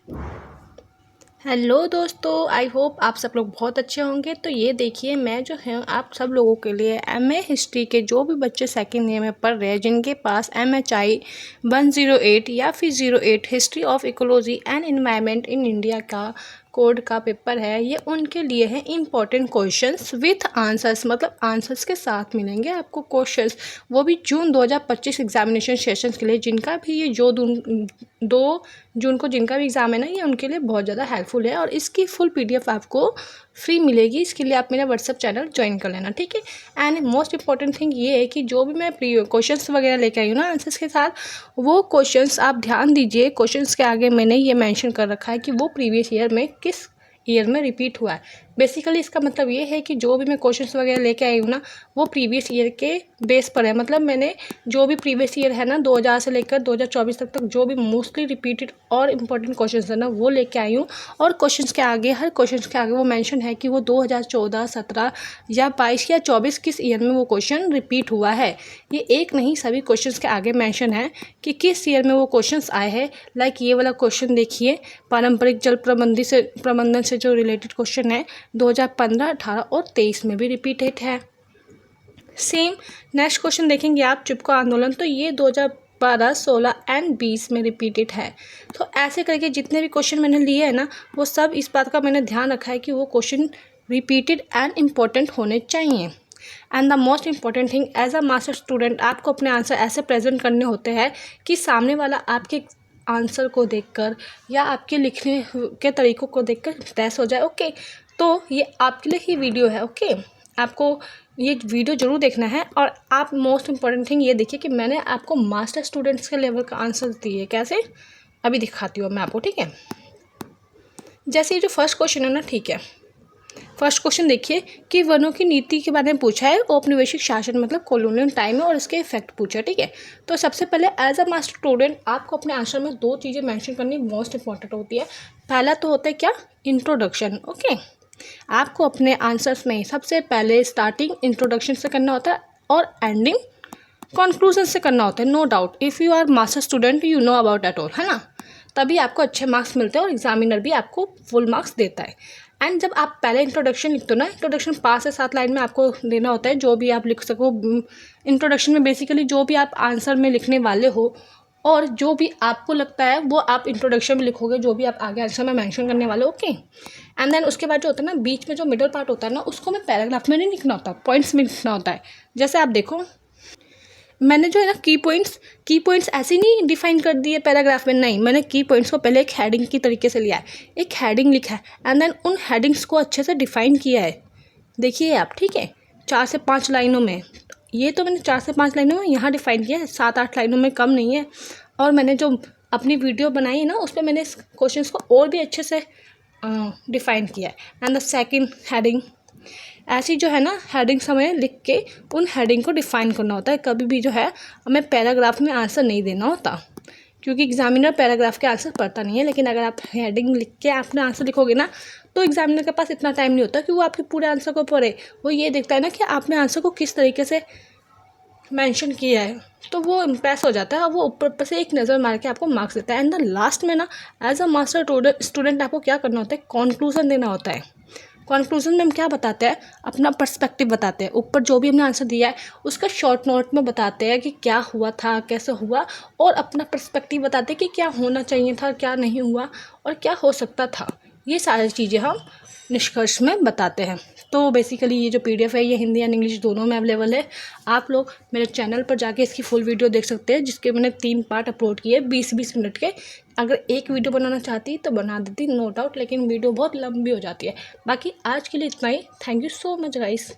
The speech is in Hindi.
हेलो दोस्तों, आई होप आप सब लोग बहुत अच्छे होंगे। तो ये देखिए, मैं जो है आप सब लोगों के लिए एमए हिस्ट्री के जो भी बच्चे सेकेंड ईयर में पढ़ रहे हैं, जिनके पास MHI 108 या फिर 08 history of ecology and environment in India का कोड का पेपर है, ये उनके लिए है इम्पॉर्टेंट क्वेश्चंस विथ आंसर्स। मतलब आंसर्स के साथ मिलेंगे आपको क्वेश्चंस, वो भी जून 2025 एग्जामिनेशन सेशंस के लिए। जिनका भी ये जो 2 जून को जिनका भी एग्ज़ाम है ना, ये उनके लिए बहुत ज़्यादा हेल्पफुल है। और इसकी फुल PDF आपको फ्री मिलेगी। इसके लिए आप मेरा व्हाट्सअप चैनल ज्वाइन कर लेना, ठीक है। एंड मोस्ट इंपॉर्टेंट थिंग ये है कि जो भी मैं क्वेश्चंस वगैरह लेके आई हूँ ना आंसर्स के साथ, वो क्वेश्चंस आप ध्यान दीजिए। क्वेश्चंस के आगे मैंने ये मेंशन कर रखा है कि वो प्रीवियस ईयर में किस ईयर में रिपीट हुआ है। बेसिकली इसका मतलब ये है कि जो भी मैं क्वेश्चंस वगैरह लेके आई हूँ ना, वो प्रीवियस ईयर के बेस पर है। मतलब मैंने जो भी प्रीवियस ईयर है ना, 2000 से लेकर 2024 तक जो भी मोस्टली रिपीटेड और इम्पोर्टेंट क्वेश्चंस है ना, वो लेके आई हूँ। और क्वेश्चंस के आगे, हर क्वेश्चंस के आगे वो मेंशन है कि वो 2014, 17 या 22 या 24 किस ईयर में वो क्वेश्चन रिपीट हुआ है। ये एक नहीं, सभी क्वेश्चंस के आगे मेंशन है कि किस ईयर में वो क्वेश्चंस आए हैं। लाइक ये वाला क्वेश्चन देखिए, पारंपरिक जल प्रबंधन से जो रिलेटेड क्वेश्चन है, 2015, 18 और 23 में भी रिपीटेड है। सेम नेक्स्ट क्वेश्चन देखेंगे आप, चिपको आंदोलन, तो ये 2012, 16 एंड 20 में रिपीटेड है। तो ऐसे करके जितने भी क्वेश्चन मैंने लिए हैं ना, वो सब इस बात का मैंने ध्यान रखा है कि वो क्वेश्चन रिपीटेड एंड इम्पोर्टेंट होने चाहिए। And the most important thing, as a master student आपको अपने आंसर ऐसे प्रेजेंट करने होते हैं कि सामने वाला आपके आंसर को देखकर या आपके लिखने के तरीक़ों को देखकर इम्प्रेस हो जाए। ओके, तो ये आपके लिए ही वीडियो है। ओके, आपको ये वीडियो ज़रूर देखना है। और आप मोस्ट इंपॉर्टेंट थिंग ये देखिए कि मैंने आपको मास्टर स्टूडेंट्स के लेवल का आंसर दिए। कैसे, अभी दिखाती हूँ मैं आपको, ठीक है। जैसे ये जो फर्स्ट क्वेश्चन है ना, ठीक है, फर्स्ट क्वेश्चन देखिए कि वनों की नीति के बारे में पूछा है। औपनिवेशिक शासन मतलब कॉलोनियल टाइम है, और इसके इफेक्ट पूछा है, ठीक है। तो सबसे पहले एज अ मास्टर स्टूडेंट आपको अपने आंसर में 2 चीज़ें मेंशन करनी मोस्ट इंपॉर्टेंट होती है। पहला तो होता है क्या, इंट्रोडक्शन। ओके, आपको अपने आंसर्स में सबसे पहले स्टार्टिंग इंट्रोडक्शन से करना होता है और एंडिंग कंक्लूजन से करना होता है। No doubt, if you are master student you know about at all, है ना, तभी आपको अच्छे मार्क्स मिलते हैं और एग्जामिनर भी आपको फुल मार्क्स देता है। एंड जब आप पहले इंट्रोडक्शन लिखते हो ना, इंट्रोडक्शन 5 से 7 लाइन में आपको देना होता है, जो भी आप लिख सको। इंट्रोडक्शन में बेसिकली जो भी आप आंसर में लिखने वाले हो और जो भी आपको लगता है वो आप इंट्रोडक्शन में लिखोगे, जो भी आप आगे आंसर में मेंशन करने वाले हो। ओके, एंड देन उसके बाद जो होता है ना, बीच में जो मिडल पार्ट होता है ना, उसको मैं पैराग्राफ में नहीं लिखना होता, पॉइंट्स में लिखना होता है। जैसे आप देखो, मैंने जो है ना की पॉइंट्स ऐसे नहीं डिफाइन कर दिए पैराग्राफ में, नहीं, मैंने की पॉइंट्स को पहले एक हेडिंग की तरीके से लिया है, एक हेडिंग लिखा है एंड देन उन हेडिंग्स को अच्छे से डिफाइन किया है। देखिए आप, ठीक है, 4 से 5 लाइनों में, ये तो मैंने 4 से 5 लाइनों में यहाँ डिफाइन किया है, 7-8 लाइनों में, कम नहीं है। और मैंने जो अपनी वीडियो बनाई है ना, उस पर मैंने इस क्वेश्चन को और भी अच्छे से डिफाइन किया है। एंड द सेकेंड हेडिंग, ऐसी जो है ना हेडिंग्स हमें लिख के उन हेडिंग को डिफाइन करना होता है। कभी भी जो है हमें पैराग्राफ में आंसर नहीं देना होता, क्योंकि एग्जामिनर पैराग्राफ के आंसर पढ़ता नहीं है। लेकिन अगर आप हेडिंग लिख के अपने आंसर लिखोगे ना, तो एग्जामिनर के पास इतना टाइम नहीं होता कि वो आपके पूरे आंसर को पढ़े। वो ये देखता है ना कि आपने आंसर को किस तरीके से मेंशन किया है, तो वो इम्प्रेस हो जाता है और वो ऊपर से एक नज़र मार के आपको मार्क्स देता है। एंड द लास्ट में ना, एज अ मास्टर स्टूडेंट आपको क्या करना होता है, कंक्लूजन देना होता है। कंक्लूजन में हम क्या बताते हैं, अपना पर्सपेक्टिव बताते हैं। ऊपर जो भी हमने आंसर दिया है उसका शॉर्ट नोट में बताते हैं कि क्या हुआ था, कैसे हुआ, और अपना पर्सपेक्टिव बताते हैं कि क्या होना चाहिए था, क्या नहीं हुआ और क्या हो सकता था। ये सारी चीज़ें हम निष्कर्ष में बताते हैं। तो बेसिकली ये जो PDF है, ये हिंदी एंड इंग्लिश दोनों में अवेलेबल है। आप लोग मेरे चैनल पर जाके इसकी फुल वीडियो देख सकते हैं, जिसके मैंने 3 पार्ट अपलोड किए 20-20 मिनट के। अगर एक वीडियो बनाना चाहती तो बना देती, नो डाउट, लेकिन वीडियो बहुत लंबी हो जाती है। बाकी आज के लिए इतना ही। Thank you so much guys.